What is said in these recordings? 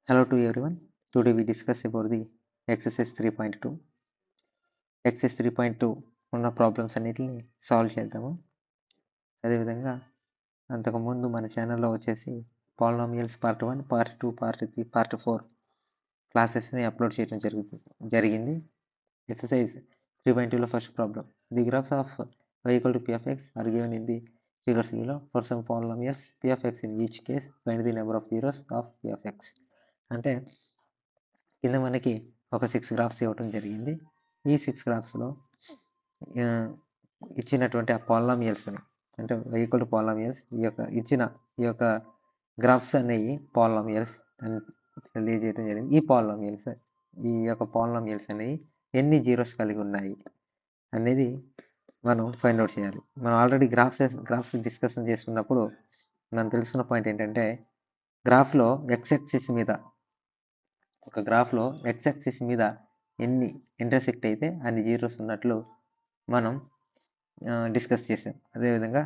Hello to everyone. Today we discuss about the exercise 3.2. Exercise 3.2 ఉన్న problems అన్నిటిని solve చేద్దాము. అదేవిధంగా అంతకుముందు మన ఛానల్లో వచ్చేసి polynomials part 1, part 2, part 3, part 4 క్లాసెస్ని అప్లోడ్ చేయడం జరిగింది. ఎక్సర్సైజ్ 3.2లో first problem. The graphs of y equal to p of x are given in the figures below. For some polynomials p of x in each case find the number of zeros of p of x. అంటే కింద మనకి ఒక 6 graphs ఇవ్వటం జరిగింది. ఈ 6 గ్రాఫ్స్లో ఇచ్చినటువంటి ఆ పాలినామియల్స్ని అంటే ఈక్వల్ టు పాలినామియల్స్ ఈ యొక్క గ్రాఫ్స్ అనేవి పాలినామియల్స్ అని తెలియజేయడం జరిగింది. ఈ యొక్క పాలినామియల్స్ అనేవి ఎన్ని జీరోస్ కలిగి ఉన్నాయి అనేది మనం ఫైండ్ అవుట్ చేయాలి. మనం ఆల్రెడీ గ్రాఫ్స్ డిస్కషన్ చేసుకున్నప్పుడు మనం తెలుసుకున్న పాయింట్ ఏంటంటే గ్రాఫ్లో ఎక్స్ యాక్సిస్ మీద ఎన్ని ఇంటర్సెక్ట్ అయితే అన్ని జీరోస్ ఉన్నట్లు మనం డిస్కస్ చేసాం. అదేవిధంగా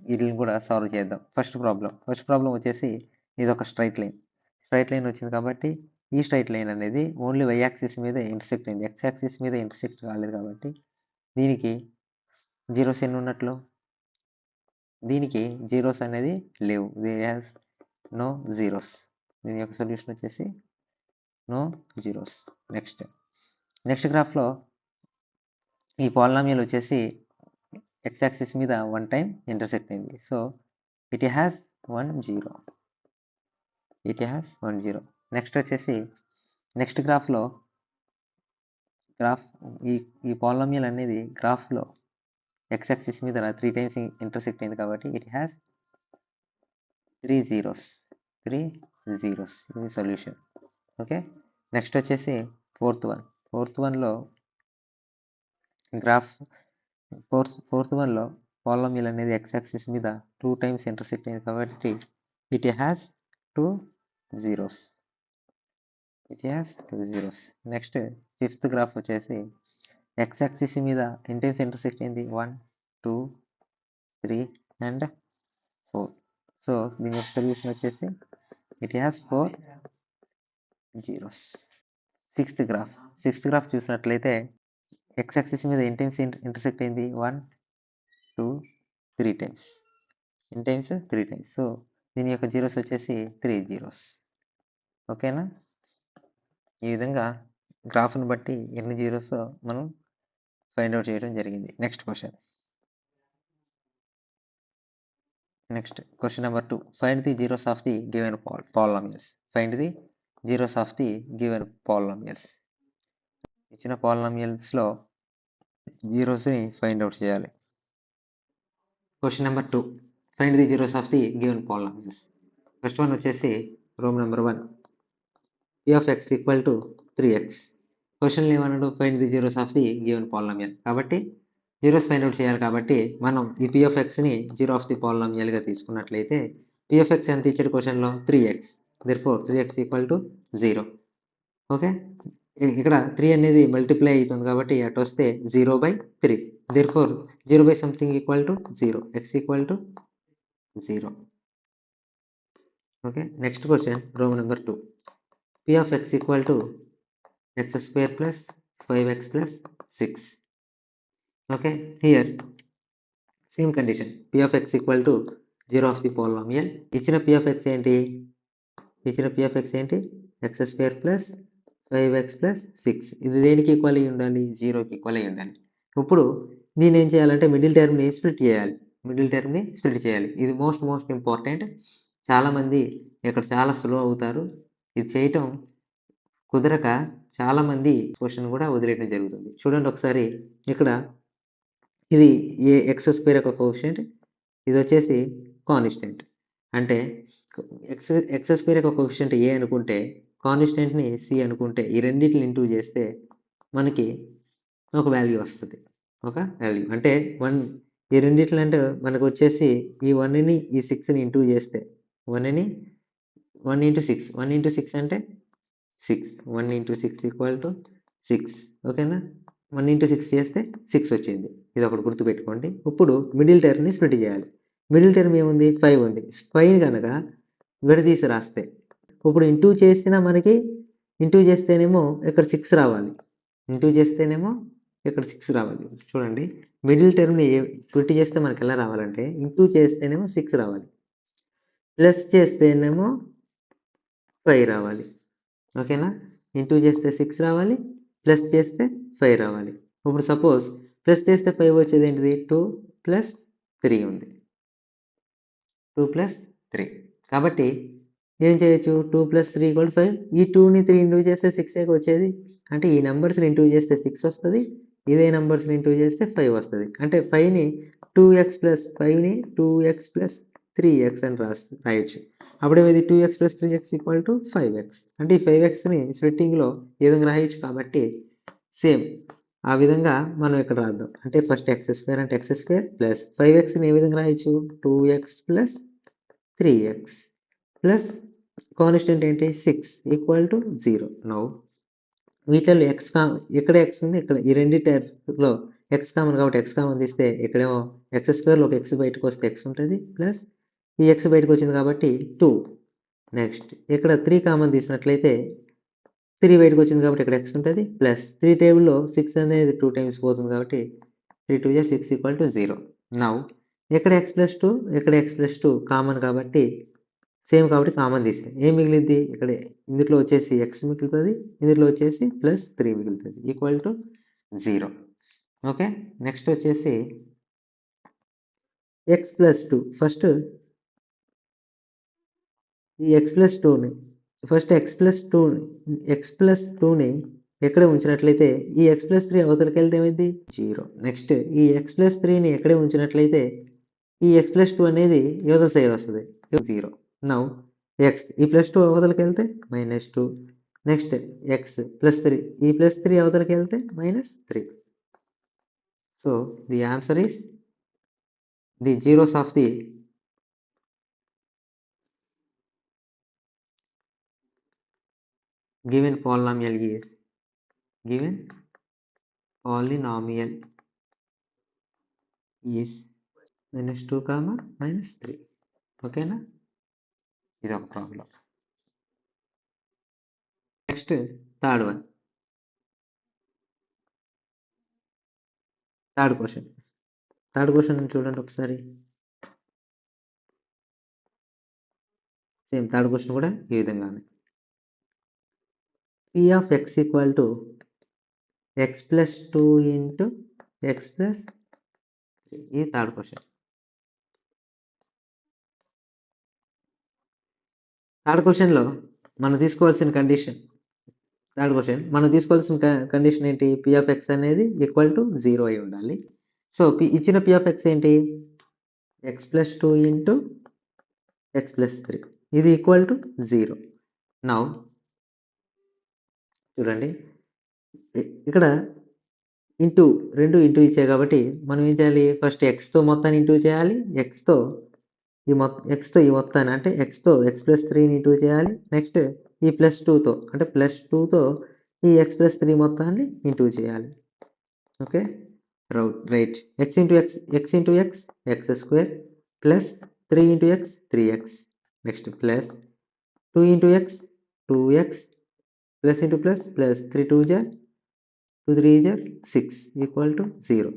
వీటిని కూడా సాల్వ్ చేద్దాం. ఫస్ట్ ప్రాబ్లం వచ్చేసి ఇది ఒక స్ట్రైట్ లైన్ వచ్చింది కాబట్టి ఈ స్ట్రైట్ లైన్ అనేది ఓన్లీ వై యాక్సిస్ మీద ఇంటర్సెక్ట్ అయింది. ఎక్స్ యాక్సిస్ మీద ఇంటర్సెక్ట్ కాలేదు కాబట్టి దీనికి జీరోస్ ఎన్ని ఉన్నట్లు, దీనికి జీరోస్ అనేది లేవు. They has no zeros. దీని యొక్క సొల్యూషన్ వచ్చేసి నో జీరోస్. నెక్స్ట్ గ్రాఫ్లో ఈ పాలినామియల్ వచ్చేసి ఎక్స్ యాక్సిస్ మీద 1 టైం ఇంటర్సెక్ట్ అయింది. So it has 1 zero. Next వచ్చేసి నెక్స్ట్ గ్రాఫ్లో ఈ పాలినామియల్ అనేది గ్రాఫ్లో ఎక్స్ యాక్సిస్ మీద 3 టైమ్స్ ఇంటర్సెక్ట్ అయింది కాబట్టి ఇట్ హ్యాస్ 3 జీరోస్. ఇది సొల్యూషన్. ఓకే. నెక్స్ట్ వచ్చేసి ఫోర్త్ వన్లో పాలినామియల్ అనేది ఎక్స్ యాక్సిస్ మీద 2 టైమ్స్ ఇంటర్సెక్ట్ అయింది కాబట్టి it has 2 zeros. Next fifth graph వచ్చేసి ఎక్స్ యాక్సిస్ మీద ఎన్ని టైమ్స్ ఇంటర్సెక్ట్ అయింది? 1, 2, 3 అండ్ 4. సో దీని యొక్క సొల్యూషన్ వచ్చేసి it has 4 zeros. Sixth graph చూసినట్లయితే ఎక్స్ యాక్సిస్ మీద ఎన్ని టైమ్స్ ఇంటర్సెక్ట్ అయింది? 1, 2, 3 టైమ్స్. ఎన్ని టైమ్స్? 3 టైమ్స్. సో దీని యొక్క జీరోస్ వచ్చేసి 3 జీరోస్. ఓకేనా? ఈ విధంగా గ్రాఫ్ను బట్టి ఎన్ని జీరోస్ మనం ఫైండ్ అవుట్ చేయడం జరిగింది. Next question number 2. Find the zeros of the given polynomials. ఇచ్చిన పాలినామియల్స్లో జీరోస్ని ఫైండ్ అవుట్ చేయాలి. Question number 2. Find the zeros of the given polynomials. First one వచ్చేసి రోమ్ number 1 p of x equal to 3x. క్వశ్చన్లో ఏమన్నాడు? Find the zeros of the given polynomial. కాబట్టి zeros find out చేయాలి కాబట్టి మనం ఈ p of xని జీరో ఆఫ్ ది పాలినామియల్గా తీసుకున్నట్లయితే p of x ఎంత ఇచ్చాడు క్వశ్చన్లో? 3x. therefore 3x equal to 0. Okay. ఇక్కడ 3 అనేది మల్టిప్లై అవుతుంది కాబట్టి అటు వస్తే 0/3. therefore 0/something equal to 0. x equal to 0. Okay. Next question Rome number 2. p of x equal to x square plus 5x plus 6. Okay, here same condition. p of x equal to 0 of the polynomial. ఇచ్చిన p of x ఏంటి? x square plus 5x plus 6. ఇది దేనికి equal అయ్యి ఉండాలి? 0కి equal అయ్యి ఉండాలి. ఇప్పుడు దీన్ని ఏం చేయాలంటే మిడిల్ టర్మ్ని స్ప్లిట్ చేయాలి. ఇది మోస్ట్ ఇంపార్టెంట్. చాలామంది ఇక్కడ చాలా స్లో అవుతారు. ఇది చేయటం కుదరక చాలామంది క్వశ్చన్ కూడా వదిలేయడం జరుగుతుంది. చూడండి ఒకసారి, ఇక్కడ ఇది ఎక్స్ స్క్వేర్ యొక్క కోఎఫిషియంట్, ఇది వచ్చేసి కాన్స్టెంట్. అంటే ఎక్స్ స్క్వేర్ యొక్క కోఎఫిషియంట్ ఏ అనుకుంటే కాన్స్టెంట్ని సి అనుకుంటే ఈ రెండింటిని ఇంటూ చేస్తే మనకి ఒక వాల్యూ వస్తుంది. అంటే 1 ఈ రెండింటిని అంటే మనకు వచ్చేసి ఈ 1ని ఈ 6ని ఇంటూ చేస్తే 1 into 6 అంటే 6. 1 into 6 equal to 6. ఓకేనా? 1 into 6 చేస్తే 6 వచ్చింది. ఇది ఒకటి గుర్తుపెట్టుకోండి. ఇప్పుడు మిడిల్ టర్మ్ని స్ప్లిట్ చేయాలి. మిడిల్ టర్మ్ ఏముంది? 5 ఉంది. 5 కనుక విడదీసి రాస్తే ఇప్పుడు ఇంటూ చేసినా మనకి ఇంటూ చేస్తేనేమో ఇక్కడ 6 రావాలి. ఇంటూ చేస్తేనేమో ఇక్కడ 6 రావాలి. చూడండి మిడిల్ టర్మ్‌ని స్ప్లిట్ చేస్తే మనకి ఎలా రావాలంటే ఇంటూ చేస్తేనేమో 6 రావాలి. ప్లస్ చేస్తేనేమో 5 రావాలి. ఓకేనా? ఇంటూ చేస్తే 6 రావాలి. ప్లస్ చేస్తే 5 రావాలి. ఇప్పుడు సపోజ్ ప్లస్ చేస్తే 5 వచ్చేది ఏంటిది? 2 ప్లస్ 3 ఉంది. 2 ప్లస్ 3. కాబట్టి ఏం చేయొచ్చు? 2 ప్లస్ 3 = 5. ఈ 2ని 3 ఇంటూ చేస్తే 6 వచ్చేది. అంటే ఈ నంబర్స్‌ని ఇంటూ చేస్తే 6 వస్తది. ఇదే నంబర్స్‌ని ఇంటూ చేస్తే 5 వస్తది. అంటే 5ని 2x ప్లస్ 5ని 2x ప్లస్ 3x అని రాయొచ్చు. అప్పుడేమైంది 2x ప్లస్ 3x = 5x. అంటే ఈ 5xని స్ప్లిట్టింగ్‌లో ఈ విధంగా రాయొచ్చు కాబట్టి సేమ్ ఆ విధంగా మనం ఇక్కడ రాద్దాం. అంటే ఫస్ట్ x² అంటే x² ప్లస్ 5xని ఏ విధంగా రాయొచ్చు? 2x plus 3x plus constant ఏంటి 6 = 0. నౌ వీటిల్లో ఇక్కడ x ఉంది, ఇక్కడ ఈ రెండిటిలో x కామన్ కాబట్టి x కామన్ తీస్తే ఇక్కడేమో x² ఒక x బయటకు వస్తే x ఉంటుంది ప్లస్ ఈ x బయటకు వచ్చింది కాబట్టి 2. నెక్స్ట్ ఇక్కడ 3 కామన్ తీసినట్లయితే 3 బయటకు వచ్చింది కాబట్టి ఇక్కడ x ఉంటుంది ప్లస్ 3 టేబుల్లో 6 అనేది 2 టైమ్స్ పోతుంది కాబట్టి 3 2 6 = 0. నౌ ఇక్కడ x+2 ఇక్కడ x+2 కామన్ కాబట్టి సేమ్ కాబట్టి కామన్ తీసే ఏం మిగిలింది ఇక్కడ ఇందులో వచ్చేసి x మిగులుతుంది, ఇందులో వచ్చేసి +3 మిగులుతుంది =0. ఓకే నెక్స్ట్ వచ్చేసి x+2 ఫస్ట్ ఈ x+2ని ఫస్ట్ x+2ని ఎక్కడే ఉంచినట్లయితే ఈ x+3 అవతలకి వెళ్తే ఏమైంది 0. నెక్స్ట్ ఈ x+3ని ఎక్కడే ఉంచినట్లయితే ఈ x+2 అనేది యువతల సైడ్ వస్తుంది 0. నౌ x ఈ +2 అవతలకి వెళ్తే -2. నెక్స్ట్ x +3 ఈ +3 అవతలకి వెళ్తే -3. So the answer is the zeros of the given polynomial is -2, -3. ఓకేనా ఇది ఒక ప్రాబ్లం. నెక్స్ట్ థర్డ్ క్వశ్చన్ చూడండి ఒకసారి. సేమ్ థర్డ్ క్వశ్చన్ కూడా ఈ విధంగా ఉంది. p of x equal to x plus 2 into x plus 3. ఇది థర్డ్ క్వశ్చన్. థర్డ్ క్వశ్చన్లో మనం తీసుకోవాల్సిన కండిషన్ ఏంటి? p of x అనేది ఈక్వల్ టు 0 అయి ఉండాలి. సో ఇచ్చిన p of x ఏంటి? x plus 2 into x plus 3 ఇది ఈక్వల్ టు 0. నౌ చూడండి ఇక్కడ రెండు ఇంటూ ఇచ్చాయి కాబట్టి మనం ఏం చేయాలి? ఫస్ట్ ఎక్స్తో మొత్తాన్ని ఇంటూ చేయాలి. ఎక్స్తో ఈ మొత్తాన్ని అంటే ఎక్స్తో x+3ని ఇంటూ చేయాలి. నెక్స్ట్ ఈ +2తో అంటే +2తో ఈ x+3 మొత్తాన్ని ఇంటూ చేయాలి. Okay right x into x x² plus 3 into x 3x next plus 2 into x 2x plus into plus 3 2 3 6 = 0.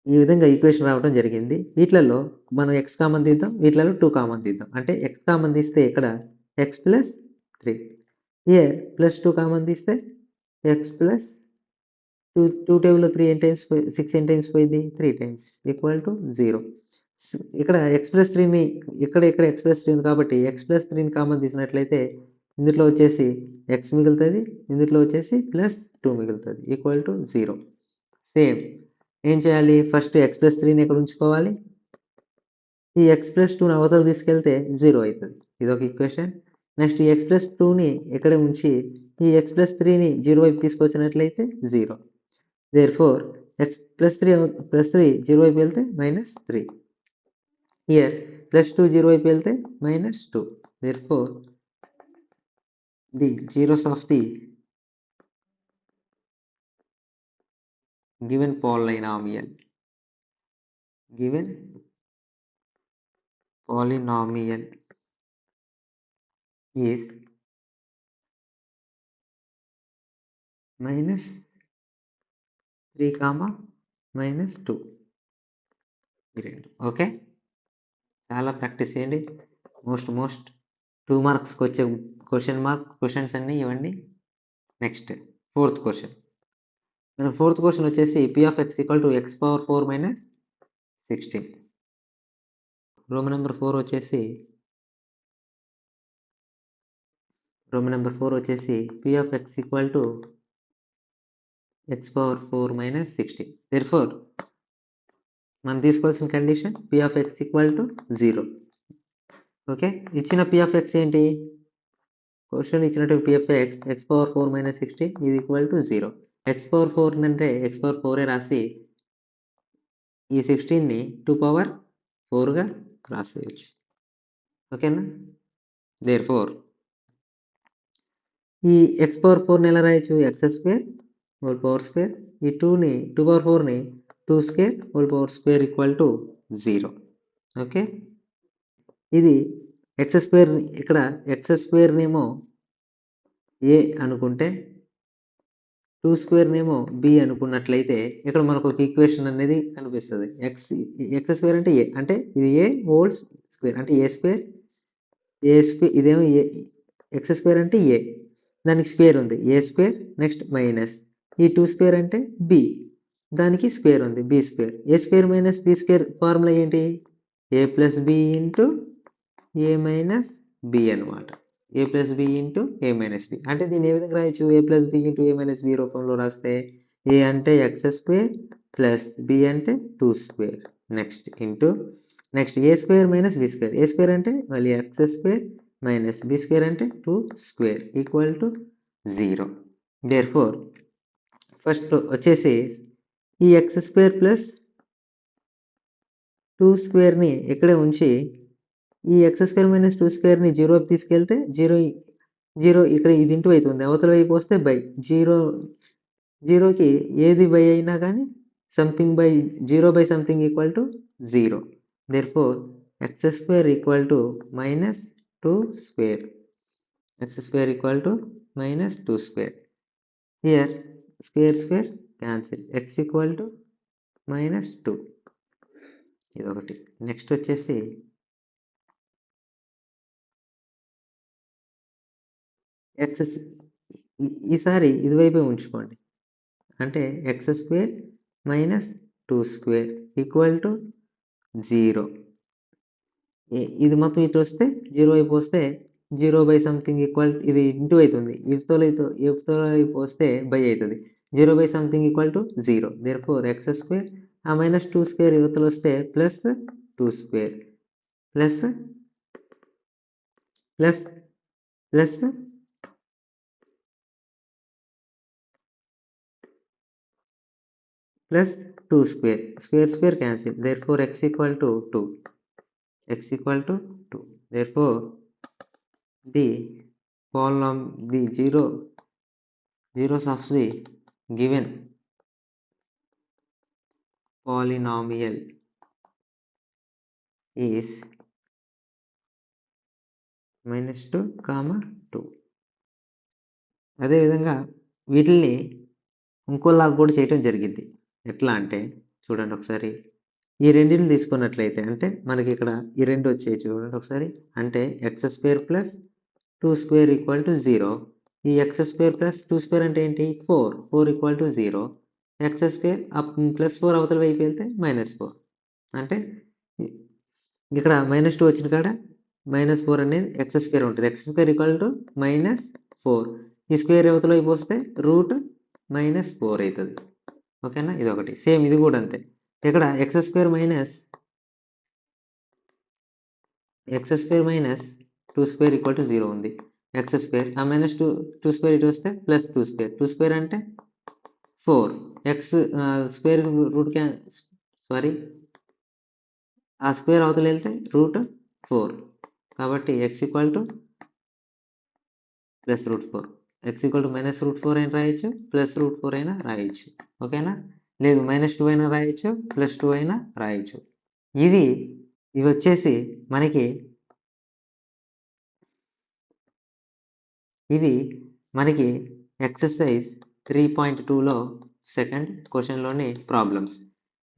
ఈ విధంగా ఈక్వేషన్ రావడం జరిగింది. వీటిలలో మనం x కామన్ తీద్దాం, వీటిలలో 2 కామన్ తీద్దాం. అంటే x కామన్ తీస్తే ఇక్కడ x ప్లస్ 3 +2 కామన్ తీస్తే x ప్లస్ 2 టేబుల్లో 3 ఎన్ టైమ్స్ 6 ఎన్ టైమ్స్ పోయింది 3 టైమ్స్ =0. ఇక్కడ x+3ని ఇక్కడ x+3 ఉంది కాబట్టి x+3ని కామన్ తీసినట్లయితే ఇందులో వచ్చేసి x మిగులుతుంది, ఇందులో వచ్చేసి +2 మిగులుతుంది =0. సేమ్ ఏం చేయాలి? ఫస్ట్ x+3ని ఇక్కడ ఉంచుకోవాలి. ఈ x+2ని అవతల తీసుకెళ్తే 0 అవుతుంది. ఇదొక ఈక్వేషన్. నెక్స్ట్ ఈ x+2ని ఇక్కడ ఉంచి ఈ x+3ని 0 వైపు తీసుకొచ్చినట్లయితే 0. దేర్ఫోర్ x+3 0 వైపు వెళ్తే -3. హియర్ +2 0 వైపు వెళ్తే -2. Therefore the zeros of the given polynomial is -3, -2 ఈ రెండు. ఓకే, చాలా ప్రాక్టీస్ చేయండి. మోస్ట్ 2 మార్క్స్కి వచ్చే క్వశ్చన్స్ అన్నీ ఇవ్వండి. Next 4th question. మన 4th క్వశ్చన్ వచ్చేసి p(x) = x⁴ - 16. రోమన్ నెంబర్ 4 వచ్చేసి p(x) = x⁴ - 16. Therefore మనం తీసుకోవాల్సిన కండిషన్ p(x) = 0. ఓకే, ఇచ్చిన p(x) ఏంటి? క్వశ్చన్ ఇచ్చినటువంటి p(x) x⁴ - 16 = 0. x⁴ అంటే x⁴ రాసి ఈ 16ని 2^4గా రాసేయచ్చు. ఓకేనా? దేర్ఫోర్ ఈ x⁴ని ఎలా రాయొచ్చు? x² ఈ 2^4ని 2² = 0. ఓకే, ఇది x² ఇక్కడ x²నేమో a అనుకుంటే 2² b అనుకున్నట్లయితే ఇక్కడ మనకు ఒక ఈక్వేషన్ అనేది కనిపిస్తుంది. x² అంటే a, అంటే ఇది a హోల్ స్క్వేర్ అంటే a², ఇదేమో x² అంటే a, దానికి స్క్వేర్ ఉంది a², నెక్స్ట్ మైనస్ ఈ 2² అంటే b, దానికి స్క్వేర్ ఉంది b². a² - b² ఫార్ములా ఏంటి? a + b × a - b అనమాట. a + b × a - b అంటే దీన్ని ఏ విధంగా రాయొచ్చు? a + b × a - b రూపంలో రాస్తే a అంటే x² + b అంటే 2². Next a² - b². a² అంటే మళ్ళీ x² - b² అంటే 2² = 0. దేర్ఫోర్ ఫస్ట్ వచ్చేసి ఈ x² + 2²ని ఇక్కడే ఉంచి ఈ x² - 2²ని 0కి తీసుకెళ్తే 0 ఇక్కడ ఇది ఇంటూ అవుతుంది, అవతల వైపు వస్తే బై 0కి ఏది బై అయినా కానీ something by 0 by something = 0. Therefore x² = -2². x² = -2². Here square cancel. x = -2. ఇదొకటి. నెక్స్ట్ వచ్చేసి ఈసారి ఇదివైపే ఉంచుకోండి. అంటే x² - 2² = 0. ఇది మొత్తం ఇటు వస్తే 0 వైపు వస్తే 0 బై సంథింగ్ ఇది ఇంటూ అవుతుంది, ఇవతల వైపు వస్తే బై అవుతుంది. 0 బై సంథింగ్ = 0. దేర్ఫోర్ x² ఆ -2² ఇవతల వస్తే +2² plus square cancel. Therefore x = 2. Therefore the zeros of the given polynomial is -2, 2. అదేవిధంగా వీటిల్ని ఇంకోలాగా కూడా చేయటం జరిగింది. ఎట్లా అంటే చూడండి ఒకసారి, ఈ రెండింటిని తీసుకున్నట్లయితే అంటే మనకి ఇక్కడ ఈ రెండు వచ్చాయి చూడండి ఒకసారి. అంటే x² + 2² = 0. ఈ x² + 2² అంటే ఏంటి? 4 = 0. x² +4 అవతల వైపు వెళ్తే -4. అంటే ఇక్కడ -2 వచ్చిన కాడ -4 అనేది x² ఉంటుంది. x² = -4. ఈ స్క్వేర్ అవతల వైపు వస్తే √-4 అవుతుంది. ఓకేనా? ఇదొకటి. సేమ్ ఇది కూడా అంతే. ఇక్కడ x² - 2² = 0 ఉంది. x² ఆ -2² ఇటు వస్తే +2². 2² అంటే 4. స్క్వేర్ ఆ స్క్వేర్ అవతల వెళ్తే √4. కాబట్టి x = +√4. x = -√4 అయినా రాయొచ్చు, +√4 అయినా రాయొచ్చు. ఓకేనా? లేదు -2 అయినా రాయొచ్చు, +2 అయినా రాయొచ్చు. ఇవి వచ్చేసి మనకి ఎక్సర్సైజ్ 3.2లో సెకండ్ క్వశ్చన్లోని ప్రాబ్లమ్స్.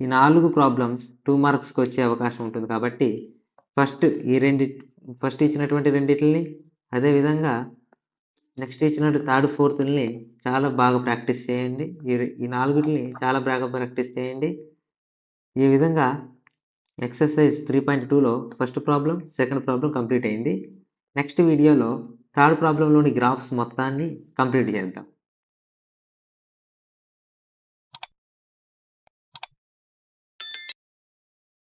ఈ 4 ప్రాబ్లమ్స్ 2 మార్క్స్కి వచ్చే అవకాశం ఉంటుంది కాబట్టి ఫస్ట్ ఇచ్చినటువంటి రెండిటిని, అదేవిధంగా నెక్స్ట్ ఇచ్చినట్టు థర్డ్ ఫోర్త్ని చాలా బాగా ప్రాక్టీస్ చేయండి. ఈ 4 చాలా బాగా ప్రాక్టీస్ చేయండి. ఈ విధంగా ఎక్సర్సైజ్ 3.2లో first problem, second problem complete అయింది. నెక్స్ట్ వీడియోలో థర్డ్ ప్రాబ్లంలోని గ్రాఫ్స్ మొత్తాన్ని కంప్లీట్ చేద్దాం.